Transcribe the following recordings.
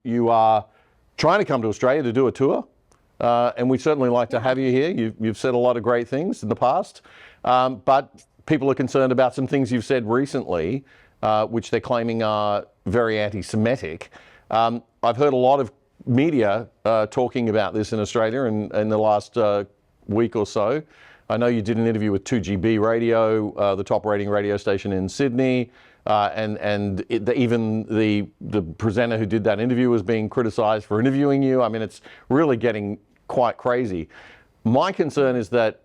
you are trying to come to Australia to do a tour. And we'd certainly like to have you here. You've said a lot of great things in the past, but people are concerned about some things you've said recently, which they're claiming are very anti-Semitic. I've heard a lot of media talking about this in Australia in the last week or so. I know you did an interview with 2GB Radio, the top rating radio station in Sydney, even the presenter who did that interview was being criticised for interviewing you. I mean, it's really getting quite crazy. My concern is that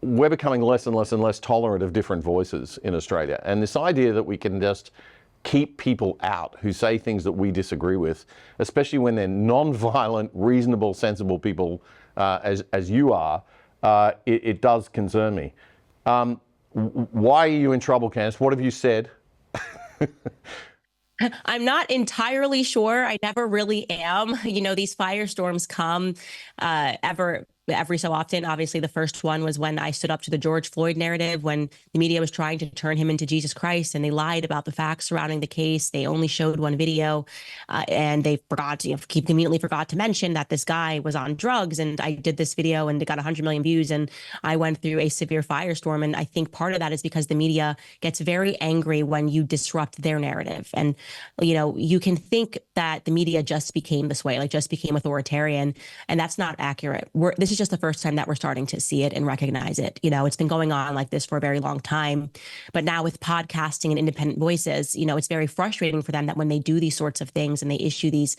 we're becoming less and less and less tolerant of different voices in Australia. And this idea that we can just keep people out who say things that we disagree with, especially when they're non-violent, reasonable, sensible people, as you are, it does concern me. Why are you in trouble, Candace? What have you said? I'm not entirely sure. I never really am. You know, these firestorms come every so often. Obviously, the first one was when I stood up to the George Floyd narrative, when the media was trying to turn him into Jesus Christ, and they lied about the facts surrounding the case. They only showed one video, and they conveniently forgot to mention that this guy was on drugs. And I did this video, and it got 100 million views, and I went through a severe firestorm. And I think part of that is because the media gets very angry when you disrupt their narrative. And you know, you can think that the media just became this way, like just became authoritarian, and that's not accurate. This is just the first time that we're starting to see it and recognize it. You know, it's been going on like this for a very long time, but now with podcasting and independent voices, you know, it's very frustrating for them that when they do these sorts of things and they issue these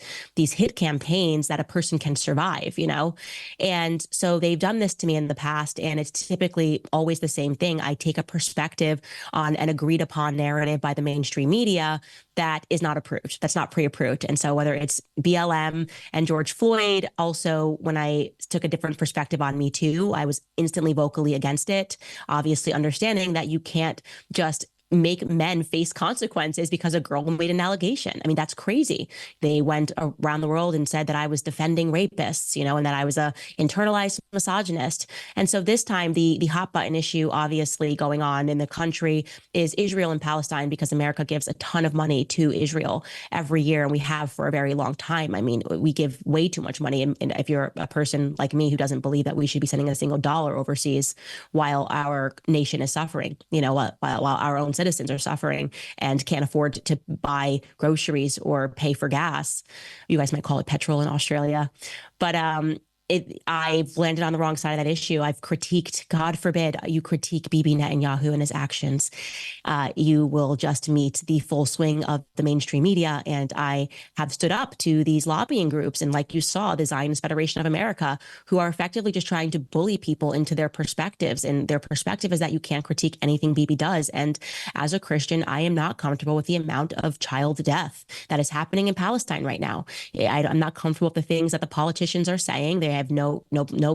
hit campaigns, that a person can survive, you know. And so they've done this to me in the past, and it's typically always the same thing. I take a perspective on an agreed upon narrative by the mainstream media that is not approved, that's not pre-approved. And so whether it's BLM and George Floyd, also when I took a different perspective on Me Too, I was instantly vocally against it, obviously understanding that you can't just make men face consequences because a girl made an allegation. I mean, that's crazy. They went around the world and said that I was defending rapists, you know, and that I was a internalized misogynist. And so this time, the hot button issue obviously going on in the country is Israel and Palestine, because America gives a ton of money to Israel every year, and we have for a very long time. I mean, we give way too much money. And if you're a person like me who doesn't believe that we should be sending a single dollar overseas while our nation is suffering, you know, while our own citizens are suffering and can't afford to buy groceries or pay for gas. You guys might call it petrol in Australia. But I've landed on the wrong side of that issue. I've critiqued, God forbid, you critique Bibi Netanyahu and his actions. You will just meet the full swing of the mainstream media. And I have stood up to these lobbying groups. And like you saw, the Zionist Federation of America, who are effectively just trying to bully people into their perspectives. And their perspective is that you can't critique anything Bibi does. And as a Christian, I am not comfortable with the amount of child death that is happening in Palestine right now. I'm not comfortable with the things that the politicians are saying. They have no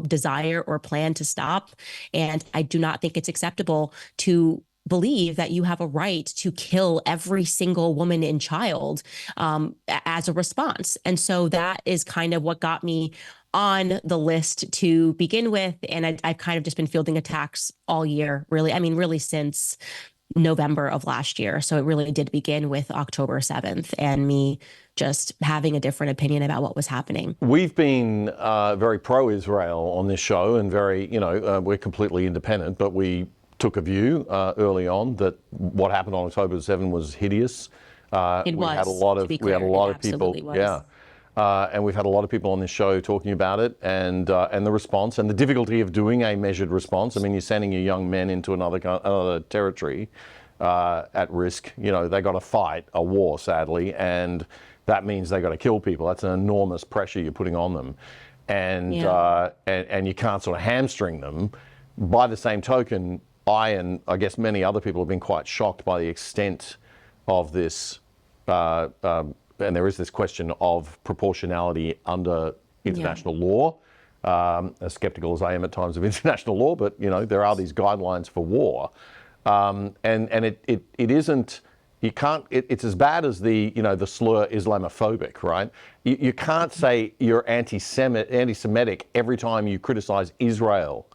desire or plan to stop. And I do not think it's acceptable to believe that you have a right to kill every single woman and child as a response. And so that is kind of what got me on the list to begin with. And I've kind of just been fielding attacks all year, really. I mean, really since November of last year. So it really did begin with October 7th and me just having a different opinion about what was happening. We've been very pro-Israel on this show, and very, you know, we're completely independent, but we took a view early on that what happened on October 7th was hideous. We had a lot of people, yeah. And we've had a lot of people on this show talking about it, and the response and the difficulty of doing a measured response. I mean, you're sending your young men into another territory at risk. You know, they got to fight a war, sadly, and that means they got to kill people. That's an enormous pressure you're putting on them, and you can't sort of hamstring them. By the same token, I guess many other people have been quite shocked by the extent of this. And there is this question of proportionality under international law. As skeptical as I am at times of international law, but you know, there are these guidelines for war, and it isn't. You can't. It's as bad as the slur Islamophobic, right? You can't say you're anti-Semitic every time you criticize Israel.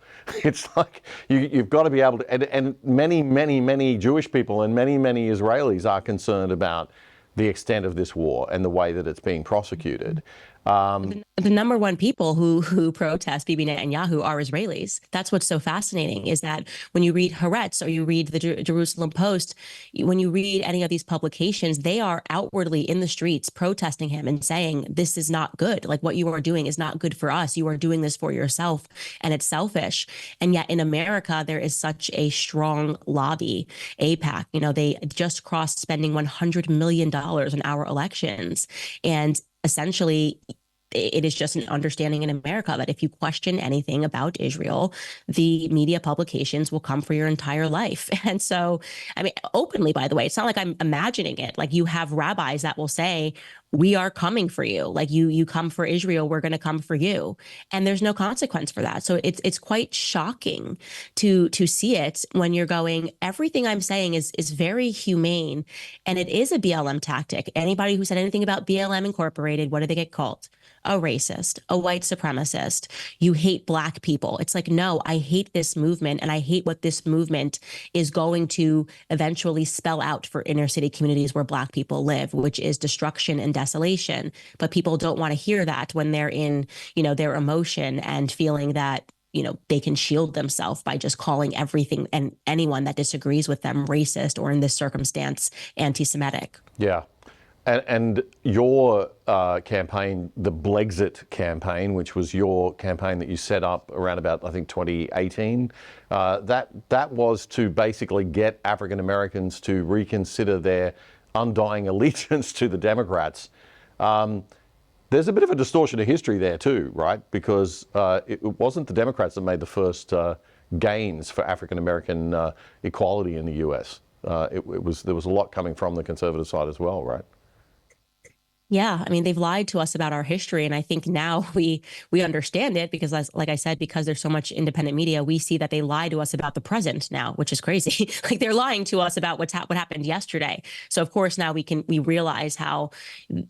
It's like you've got to be able to. And many Jewish people and many Israelis are concerned about the extent of this war and the way that it's being prosecuted. The number one people who protest Bibi Netanyahu are Israelis. That's what's so fascinating, is that when you read Haaretz or you read the Jerusalem Post, when you read any of these publications, they are outwardly in the streets protesting him and saying, this is not good. Like, what you are doing is not good for us. You are doing this for yourself, and it's selfish. And yet in America, there is such a strong lobby. AIPAC, they just crossed spending $100 million on our elections. And essentially, it is just an understanding in America that if you question anything about Israel, the media publications will come for your entire life. And so, I mean, openly, by the way, it's not like I'm imagining it. Like, you have rabbis that will say, we are coming for you. Like, you come for Israel, we're going to come for you. And there's no consequence for that. So it's quite shocking to see it when you're going, everything I'm saying is very humane. And it is a BLM tactic. Anybody who said anything about BLM Incorporated, what do they get called? A racist, a white supremacist. You hate Black people. It's like, no, I hate this movement, and I hate what this movement is going to eventually spell out for inner city communities where Black people live, which is destruction and desolation. But people don't want to hear that when they're in, their emotion and feeling that, they can shield themselves by just calling everything and anyone that disagrees with them racist, or in this circumstance, anti-Semitic. Yeah. And your campaign, the Blexit campaign, which was your campaign that you set up around about, I think, 2018, that was to basically get African Americans to reconsider their undying allegiance to the Democrats. There's a bit of a distortion of history there too, right? Because it wasn't the Democrats that made the first gains for African American equality in the U.S. There was a lot coming from the conservative side as well, right? Yeah, I mean, they've lied to us about our history, and I think now we understand it because, like I said, because there's so much independent media, we see that they lie to us about the present now, which is crazy. Like, they're lying to us about what happened yesterday. So of course now we realize how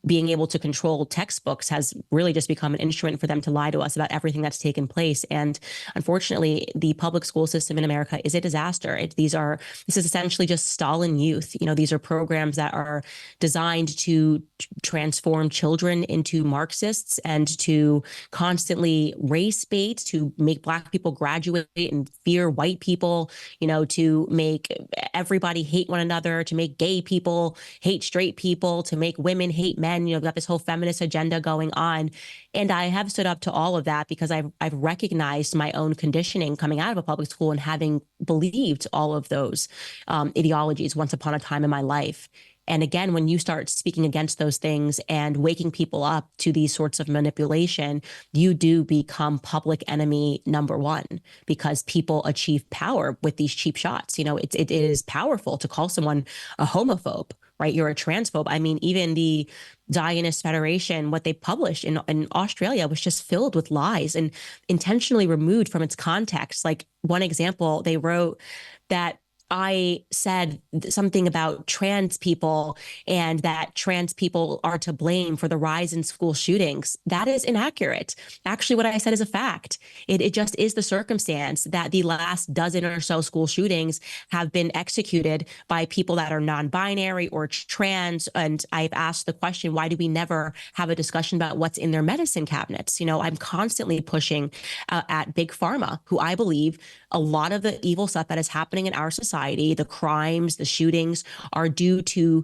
being able to control textbooks has really just become an instrument for them to lie to us about everything that's taken place. And unfortunately, the public school system in America is a disaster. This is essentially just Stalin youth. These are programs that are designed to transform children into Marxists and to constantly race bait, to make Black people graduate and fear white people, to make everybody hate one another, to make gay people hate straight people, to make women hate men. We've got this whole feminist agenda going on. And I have stood up to all of that because I've recognized my own conditioning coming out of a public school and having believed all of those ideologies once upon a time in my life. And again, when you start speaking against those things and waking people up to these sorts of manipulation, you do become public enemy number one, because people achieve power with these cheap shots. It is powerful to call someone a homophobe, right? You're a transphobe. I mean, even the Zionist Federation, what they published in Australia was just filled with lies and intentionally removed from its context. Like, one example, they wrote that I said something about trans people and that trans people are to blame for the rise in school shootings. That is inaccurate. Actually, what I said is a fact. It just is the circumstance that the last dozen or so school shootings have been executed by people that are non-binary or trans. And I've asked the question, why do we never have a discussion about what's in their medicine cabinets? I'm constantly pushing at Big Pharma, who I believe a lot of the evil stuff that is happening in our society, the crimes, the shootings, are due to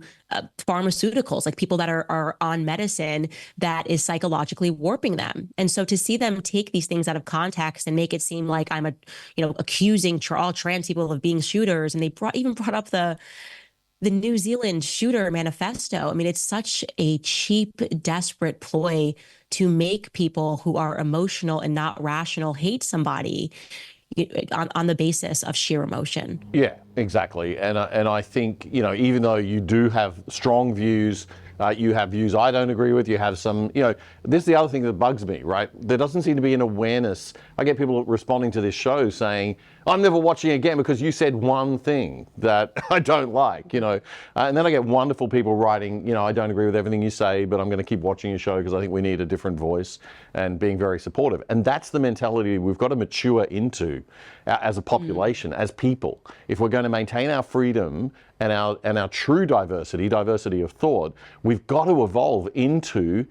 pharmaceuticals, like people that are on medicine that is psychologically warping them. And so to see them take these things out of context and make it seem like I'm accusing all trans people of being shooters, and they even brought up the New Zealand shooter manifesto. I mean, it's such a cheap, desperate ploy to make people who are emotional and not rational hate somebody on the basis of sheer emotion. Yeah, exactly. And I think, even though you do have strong views, you have views I don't agree with, you have some, this is the other thing that bugs me, right? There doesn't seem to be an awareness. I get people responding to this show saying, I'm never watching again because you said one thing that I don't like, and then I get wonderful people writing, I don't agree with everything you say, but I'm going to keep watching your show because I think we need a different voice, and being very supportive. And that's the mentality we've got to mature into as a population, as people. If we're going to maintain our freedom and our true diversity of thought, we've got to evolve into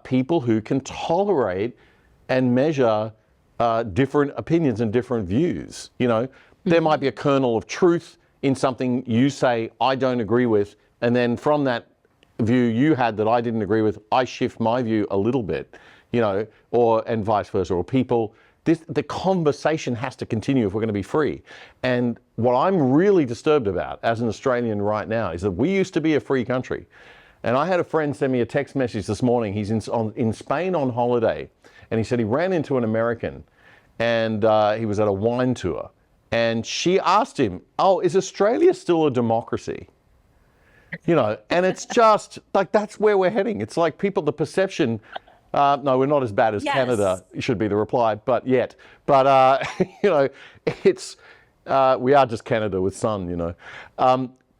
people who can tolerate and measure different opinions and different views. There might be a kernel of truth in something you say I don't agree with, and then from that view you had that I didn't agree with, I shift my view a little bit, and vice versa. Or people, the conversation has to continue if we're going to be free. And what I'm really disturbed about as an Australian right now is that we used to be a free country. And I had a friend send me a text message this morning. He's in Spain on holiday, and he said he ran into an American, and he was at a wine tour, and she asked him, "Oh, is Australia still a democracy?" And it's just like, that's where we're heading. It's like people, the perception, no, we're not as bad as Canada, should be the reply, but it's, we are just Canada with sun,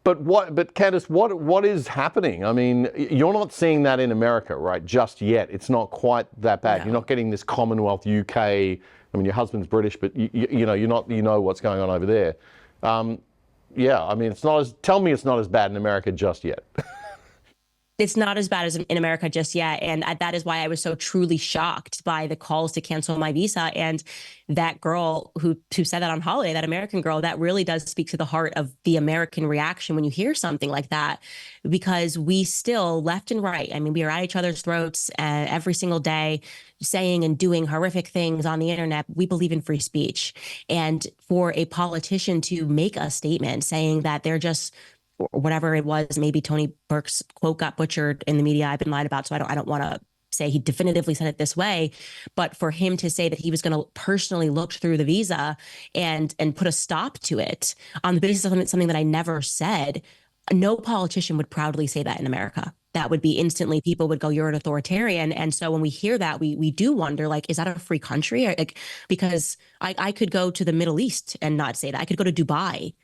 But Candace, what is happening? I mean, you're not seeing that in America, right? Just yet. It's not quite that bad. No. You're not getting this Commonwealth UK. I mean, your husband's British, but you're not. What's going on over there. Yeah, I mean, tell me it's not as bad in America just yet. It's not as bad as in America just yet. And that is why I was so truly shocked by the calls to cancel my visa. And that girl who said that on holiday, that American girl, that really does speak to the heart of the American reaction when you hear something like that, because we still, left and right, I mean, we are at each other's throats every single day, saying and doing horrific things on the internet. We believe in free speech. And for a politician to make a statement saying that they're just, whatever it was, maybe Tony Burke's quote got butchered in the media, I've been lied about, so I don't want to say he definitively said it this way, but for him to say that he was going to personally look through the visa and put a stop to it on the basis of something that I never said, no politician would proudly say that in America. That would be instantly, people would go, "You're an authoritarian." And so when we hear that, we do wonder, like, is that a free country? Because I could go to the Middle East and not say that. I could go to Dubai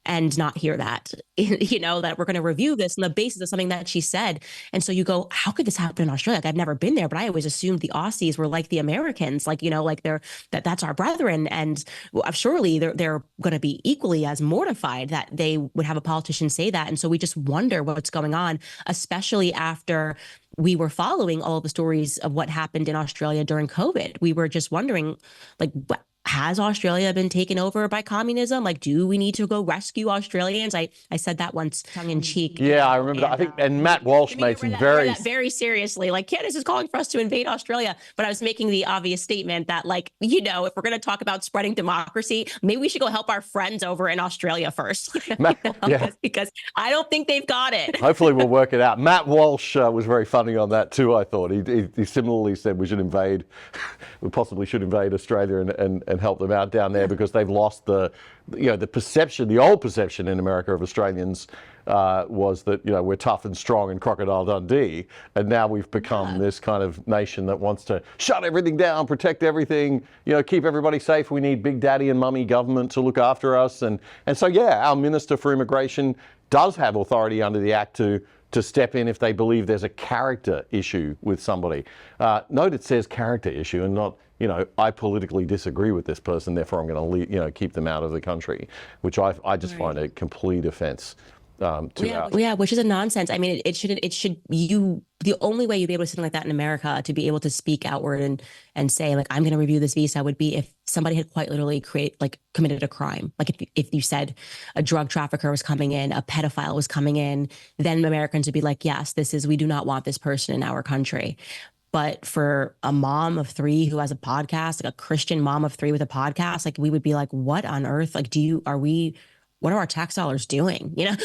and not hear that, that we're going to review this on the basis of something that she said. And so you go, how could this happen in Australia? Like, I've never been there, but I always assumed the Aussies were like the Americans, like, like that's our brethren. And surely they're going to be equally as mortified that they would have a politician say that. And so we just wonder what's going on, especially after we were following all of the stories of what happened in Australia during COVID. We were just wondering, like, has Australia been taken over by communism? Like, do we need to go rescue Australians? I said that once, tongue in cheek. Yeah, I remember. I think, and Matt Walsh made some very seriously. Like, Candace is calling for us to invade Australia, but I was making the obvious statement that, like, if we're going to talk about spreading democracy, maybe we should go help our friends over in Australia first. Because I don't think they've got it. Hopefully, we'll work it out. Matt Walsh was very funny on that too. I thought he similarly said we possibly should invade Australia and help them out down there, because they've lost the perception, the old perception in America of Australians was that, we're tough and strong and Crocodile Dundee. And now we've become this kind of nation that wants to shut everything down, protect everything, keep everybody safe. We need big daddy and mummy government to look after us. And so, our Minister for Immigration does have authority under the Act to step in if they believe there's a character issue with somebody. Note it says character issue and not, I politically disagree with this person, therefore I'm going to keep them out of the country, which I just find a complete offense. Which is a nonsense. I mean, the only way you'd be able to do something like that in America, to be able to speak outward and say, like, I'm going to review this visa, would be if somebody had quite literally committed a crime. Like, if you said a drug trafficker was coming in, a pedophile was coming in, then Americans would be like, yes, we do not want this person in our country. But for a mom of three who has a podcast, like a Christian mom of three with a podcast, like, we would be like, what on earth? Like, what are our tax dollars doing? Yeah.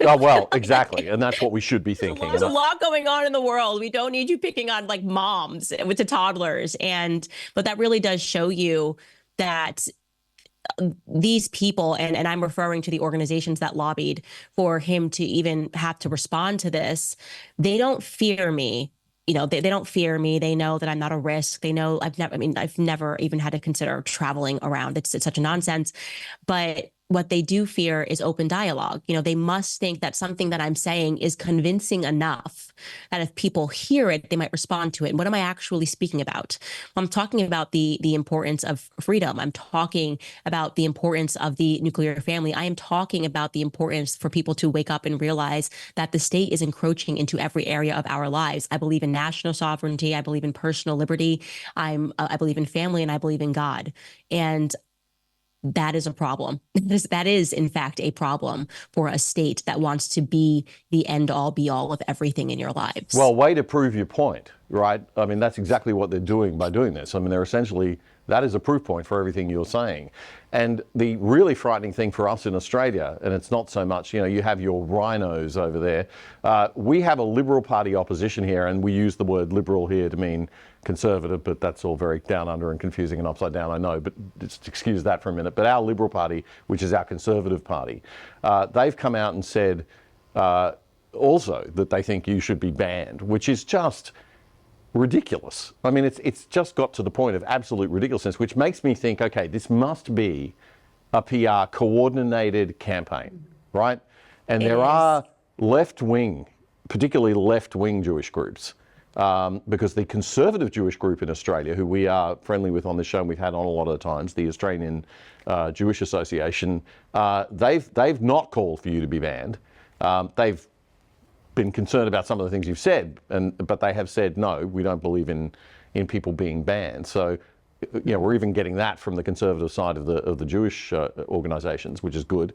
Oh, well, exactly. And that's what we should be thinking. There's a lot going on in the world. We don't need you picking on, like, moms with the toddlers. But that really does show you that these people, and I'm referring to the organizations that lobbied for him to even have to respond to this, they don't fear me. they don't fear me. They know that I'm not a risk. They know I've never even had to consider traveling around. It's such a nonsense. But what they do fear is open dialogue. They must think that something that I'm saying is convincing enough that if people hear it, they might respond to it. And what am I actually speaking about? Well, I'm talking about the importance of freedom. I'm talking about the importance of the nuclear family. I am talking about the importance for people to wake up and realize that the state is encroaching into every area of our lives. I believe in national sovereignty. I believe in personal liberty. I believe in family, and I believe in God. And that is a problem. That is, in fact, a problem for a state that wants to be the end all be all of everything in your lives. Well, way to prove your point, right? I mean, that's exactly what they're doing by doing this. I mean, they're essentially, that is a proof point for everything you're saying. And the really frightening thing for us in Australia, and it's not so much, you have your rhinos over there. We have a Liberal Party opposition here, and we use the word liberal here to mean conservative, but that's all very down under and confusing and upside down, I know, but just excuse that for a minute. But our Liberal Party, which is our Conservative Party, they've come out and said also that they think you should be banned, which is just ridiculous. I mean, it's just got to the point of absolute ridiculousness, which makes me think, okay, this must be a PR coordinated campaign, right? And there are left-wing, particularly left-wing Jewish groups, because the conservative Jewish group in Australia, who we are friendly with on this show and we've had on a lot of the times, the Australian Jewish Association, they've not called for you to be banned. They've been concerned about some of the things you've said, but they have said, no, we don't believe in people being banned. So, we're even getting that from the conservative side of the Jewish organizations, which is good.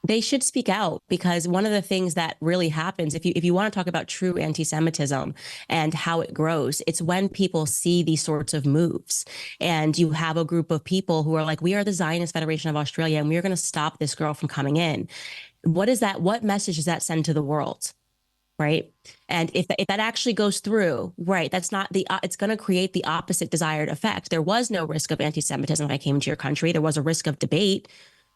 They should speak out, because one of the things that really happens, if you want to talk about true anti-Semitism and how it grows, it's when people see these sorts of moves, and you have a group of people who are like, we are the Zionist Federation of Australia, and we are going to stop this girl from coming in. What message does that send to the world? Right. And if that actually goes through, right, that's not it's going to create the opposite desired effect. There was no risk of anti-Semitism when I came to your country. There was a risk of debate.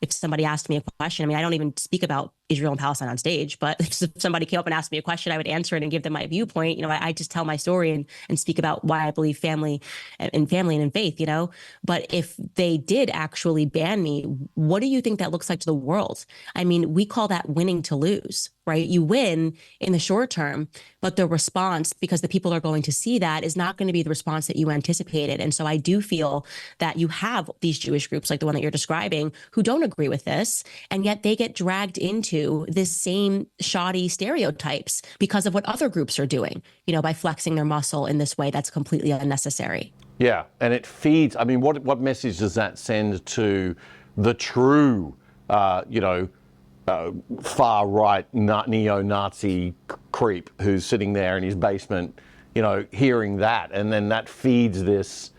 If somebody asked me a question, I mean, I don't even speak about Israel and Palestine on stage, but if somebody came up and asked me a question, I would answer it and give them my viewpoint. I just tell my story and speak about why I believe family and in faith, But if they did actually ban me, what do you think that looks like to the world? I mean, we call that winning to lose, right? You win in the short term, but the response, because the people are going to see that, is not going to be the response that you anticipated. And so I do feel that you have these Jewish groups like the one that you're describing who don't agree with this, and yet they get dragged into this same shoddy stereotypes because of what other groups are doing, by flexing their muscle in this way that's completely unnecessary. Yeah, and it feeds, I mean, what message does that send to the true, far-right neo-Nazi creep who's sitting there in his basement, hearing that, and then that feeds this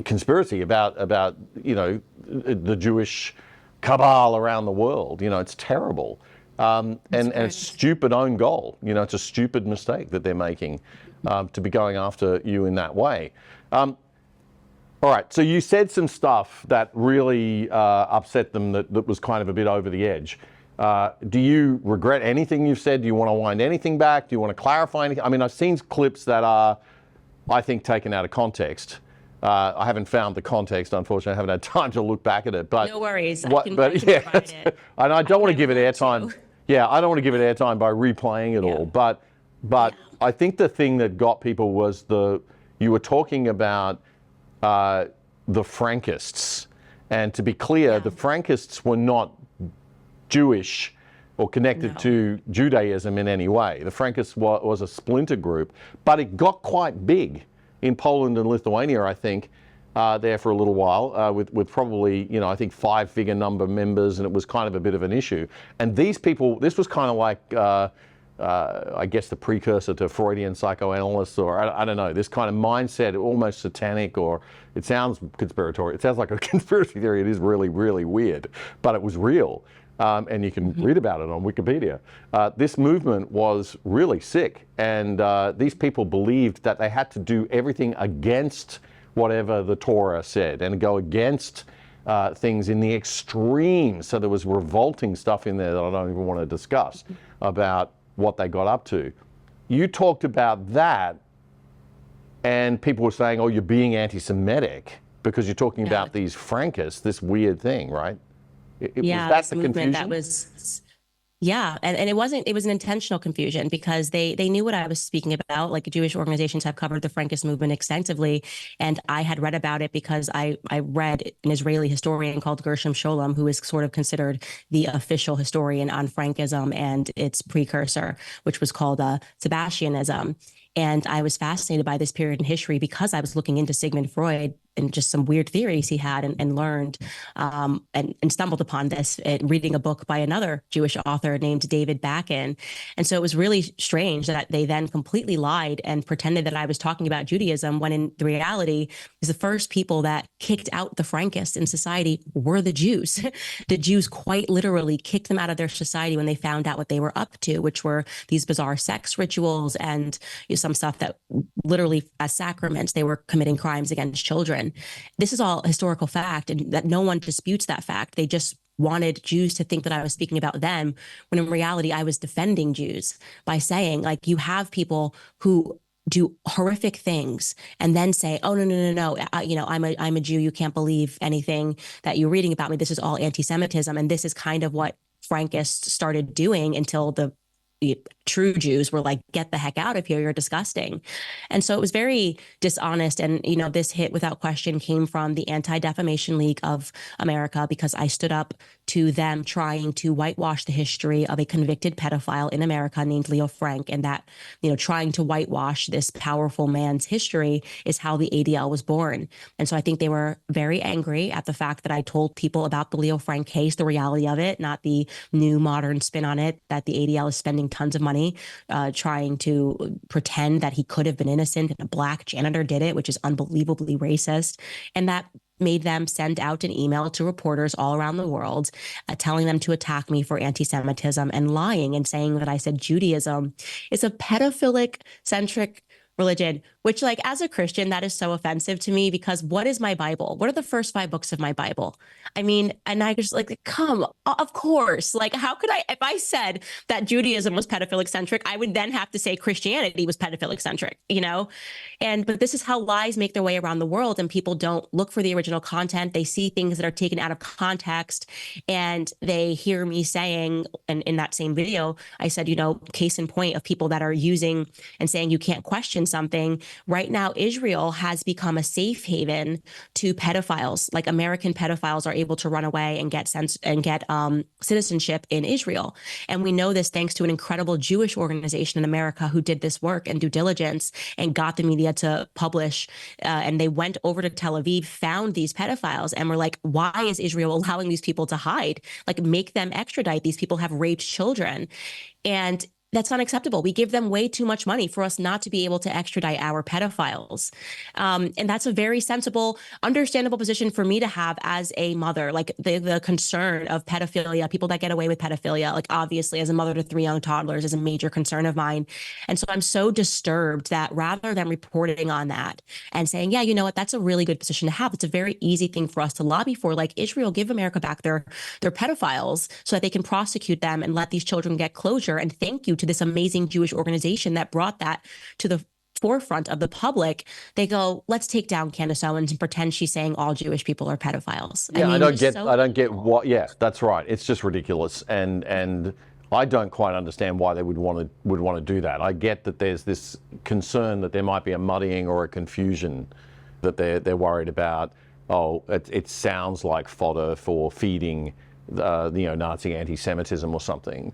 conspiracy about the Jewish cabal around the world. It's terrible, and a stupid own goal. It's a stupid mistake that they're making to be going after you in that way. All right, so you said some stuff that really upset them, that was kind of a bit over the edge. Do you regret anything you've said? Do you want to wind anything back? Do you want to clarify anything? I mean, I've seen clips that are, I think, taken out of context. I haven't found the context, unfortunately. I haven't had time to look back at it. But no worries. I can provide it. And I don't want to give it airtime. Yeah, I don't want to give it airtime by replaying it all. But I think the thing that got people was you were talking about the Frankists. And to be clear, the Frankists were not Jewish or connected to Judaism in any way. The Frankists was a splinter group, but it got quite big in Poland and Lithuania, I think, there for a little while, with probably, I think 5-figure number members, and it was kind of a bit of an issue. And these people, this was kind of like, I guess, the precursor to Freudian psychoanalysts, or I don't know, this kind of mindset, almost satanic, or it sounds conspiratorial. It sounds like a conspiracy theory. It is really, really weird, but it was real. And you can read about it on Wikipedia. This movement was really sick, and these people believed that they had to do everything against whatever the Torah said and go against things in the extremes. So there was revolting stuff in there that I don't even want to discuss about what they got up to. you talked about that, and people were saying, "Oh, you're being anti-Semitic because you're talking Yeah. about these Frankists, this weird thing," right? Was Yeah, that this the movement that confusion? was, yeah, and it was an intentional confusion because they knew what I was speaking about. Like Jewish organizations have covered the Frankist movement extensively, and I had read about it because I read an Israeli historian called Gershom Scholem, who is sort of considered the official historian on Frankism and its precursor, which was called Sebastianism. And I was fascinated by this period in history because I was looking into Sigmund Freud and just some weird theories he had, and learned and stumbled upon this reading a book by another Jewish author named David Bakken. And so it was really strange that they then completely lied and pretended that I was talking about Judaism when in the reality is the first people that kicked out the Frankists in society were the Jews. The Jews quite literally kicked them out of their society when they found out what they were up to, which were these bizarre sex rituals and some stuff that literally as sacraments, they were committing crimes against children. This is all historical fact, and that no one disputes that fact. They just wanted Jews to think that I was speaking about them, when in reality, I was defending Jews by saying, like, you have people who do horrific things and then say, "Oh, no, I'm a Jew. You can't believe anything that you're reading about me. This is all anti-Semitism." And this is kind of what Frankists started doing until the true Jews were like, "Get the heck out of here. You're disgusting." And so it was very dishonest. And, this hit without question came from the Anti-Defamation League of America, because I stood up to them trying to whitewash the history of a convicted pedophile in America named Leo Frank. And that, trying to whitewash this powerful man's history is how the ADL was born. And so I think they were very angry at the fact that I told people about the Leo Frank case, the reality of it, not the new modern spin on it, that the ADL is spending tons of money trying to pretend that he could have been innocent and a black janitor did it, which is unbelievably racist. And that made them send out an email to reporters all around the world, telling them to attack me for anti-Semitism and lying and saying that I said Judaism is a pedophilic centric religion, which, like, as a Christian, that is so offensive to me, because what is my Bible? What are the first 5 books of my Bible? I mean, and I just like, come, of course, like, how could I, if I said that Judaism was pedophilic centric, I would then have to say Christianity was pedophilic centric, but this is how lies make their way around the world, and people don't look for the original content. They see things that are taken out of context, and they hear me saying, and in that same video, I said, case in point of people that are using and saying you can't question something. Right now, Israel has become a safe haven to pedophiles. Like, American pedophiles are able to run away and get citizenship in Israel. And we know this thanks to an incredible Jewish organization in America who did this work and due diligence and got the media to publish. And they went over to Tel Aviv, found these pedophiles, and were like, why is Israel allowing these people to hide? Like, make them extradite. These people have raped children. And that's unacceptable. We give them way too much money for us not to be able to extradite our pedophiles. And that's a very sensible, understandable position for me to have as a mother. Like, the concern of pedophilia, people that get away with pedophilia, like, obviously as a mother to 3 young toddlers, is a major concern of mine. And so I'm so disturbed that rather than reporting on that and saying, yeah, you know what, that's a really good position to have. It's a very easy thing for us to lobby for. Like, Israel, give America back their pedophiles so that they can prosecute them and let these children get closure. And thank you to this amazing Jewish organization that brought that to the forefront of the public. They go, let's take down Candace Owens and pretend she's saying all Jewish people are pedophiles. Yeah, I don't get what. Yeah, that's right. It's just ridiculous, and I don't quite understand why they would want to do that. I get that there's this concern that there might be a muddying or a confusion, that they're worried about. Oh, it sounds like fodder for feeding Nazi anti-Semitism or something,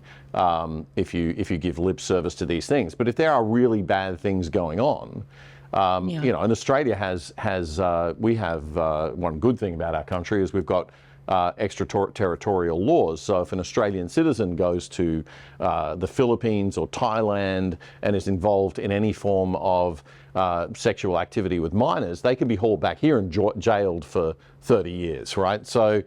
if you give lip service to these things. But if there are really bad things going on, and Australia we have one good thing about our country is we've got extraterritorial laws. So if an Australian citizen goes to the Philippines or Thailand and is involved in any form of sexual activity with minors, they can be hauled back here and jailed for 30 years, right? So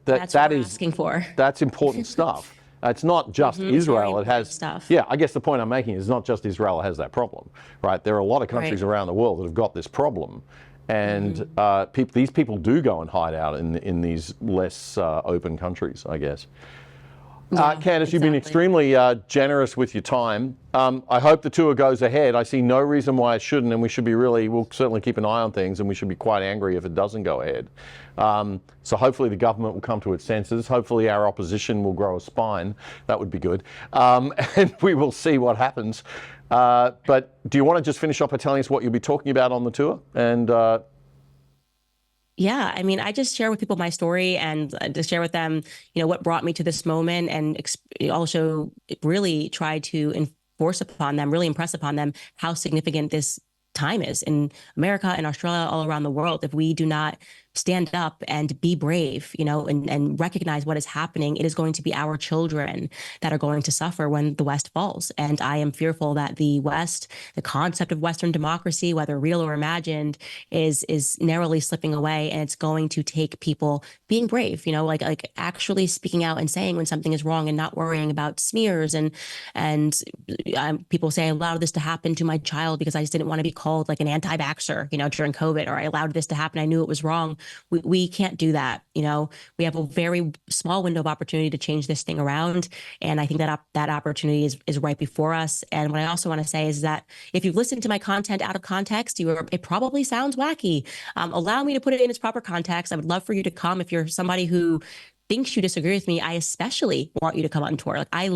that's what we're asking for. That's important stuff. It's not just Israel. It has stuff. Yeah, I guess the point I'm making is not just Israel has that problem, right? There are a lot of countries around the world that have got this problem, and these people do go and hide out in these less open countries, I guess. Candace, you've been extremely generous with your time. I hope the tour goes ahead. I see no reason why it shouldn't, and we'll certainly keep an eye on things, and we should be quite angry if it doesn't go ahead. So hopefully the government will come to its senses. Hopefully our opposition will grow a spine. That would be good. And we will see what happens. But do you want to just finish up by telling us what you'll be talking about on the tour? And yeah, I mean, I just share with people my story and to share with them, what brought me to this moment, and also really try to impress upon them how significant this time is in America and Australia, all around the world. If we do not stand up and be brave, and recognize what is happening, it is going to be our children that are going to suffer when the West falls. And I am fearful that the West, the concept of Western democracy, whether real or imagined, is narrowly slipping away. And it's going to take people being brave, like actually speaking out and saying when something is wrong and not worrying about smears. And people say, I allowed this to happen to my child because I just didn't want to be called like an anti-vaxxer, during COVID, or I allowed this to happen. I knew it was wrong. We can't do that. We have a very small window of opportunity to change this thing around. And I think that that opportunity is right before us. And what I also want to say is that if you've listened to my content out of context, it probably sounds wacky. Allow me to put it in its proper context. I would love for you to come. If you're somebody who thinks you disagree with me, I especially want you to come on tour. Like I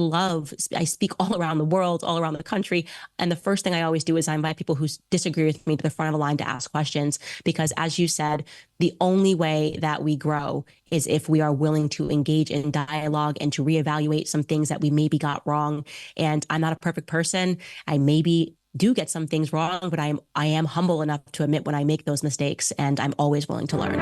speak all around the world, all around the country. And the first thing I always do is I invite people who disagree with me to the front of the line to ask questions. Because as you said, the only way that we grow is if we are willing to engage in dialogue and to reevaluate some things that we maybe got wrong. And I'm not a perfect person. I maybe do get some things wrong, but I am humble enough to admit when I make those mistakes, and I'm always willing to learn.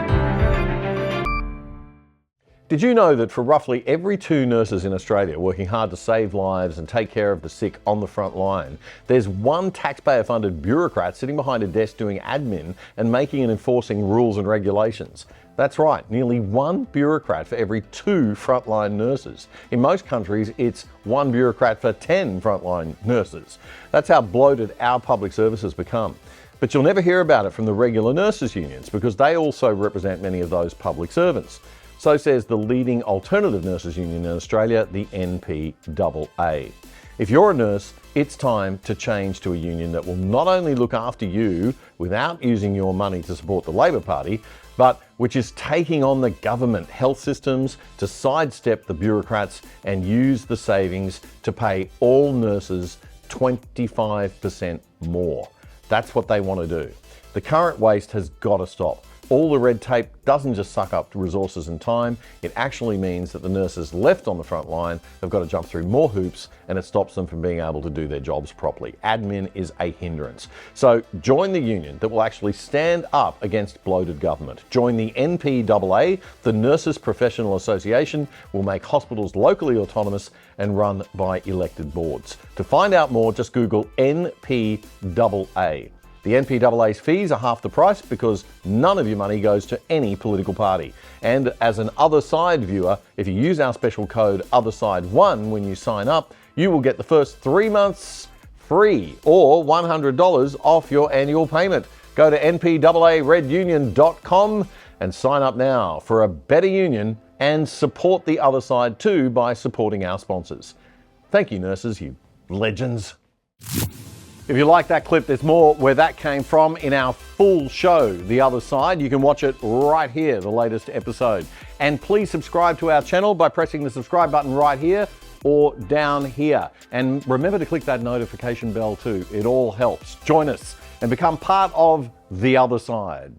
Did you know that for roughly every 2 nurses in Australia working hard to save lives and take care of the sick on the front line, there's 1 taxpayer-funded bureaucrat sitting behind a desk doing admin and making and enforcing rules and regulations? That's right, nearly 1 bureaucrat for every 2 frontline nurses. In most countries, it's 1 bureaucrat for 10 frontline nurses. That's how bloated our public service has become. But you'll never hear about it from the regular nurses' unions because they also represent many of those public servants. So says the leading alternative nurses union in Australia, the NPAA. If you're a nurse, it's time to change to a union that will not only look after you without using your money to support the Labor Party, but which is taking on the government health systems to sidestep the bureaucrats and use the savings to pay all nurses 25% more. That's what they want to do. The current waste has got to stop. All the red tape doesn't just suck up resources and time, it actually means that the nurses left on the front line have got to jump through more hoops, and it stops them from being able to do their jobs properly. Admin is a hindrance. So join the union that will actually stand up against bloated government. Join the NPAA, the Nurses Professional Association, will make hospitals locally autonomous and run by elected boards. To find out more, just Google NPAA. The NPAA's fees are half the price because none of your money goes to any political party. And as an Other Side viewer, if you use our special code OTHERSIDE1 when you sign up, you will get the first 3 months free or $100 off your annual payment. Go to npaaredunion.com and sign up now for a better union and support the Other Side too by supporting our sponsors. Thank you, nurses, you legends. If you like that clip, there's more where that came from in our full show, The Other Side. You can watch it right here, the latest episode. And please subscribe to our channel by pressing the subscribe button right here or down here. And remember to click that notification bell too. It all helps. Join us and become part of The Other Side.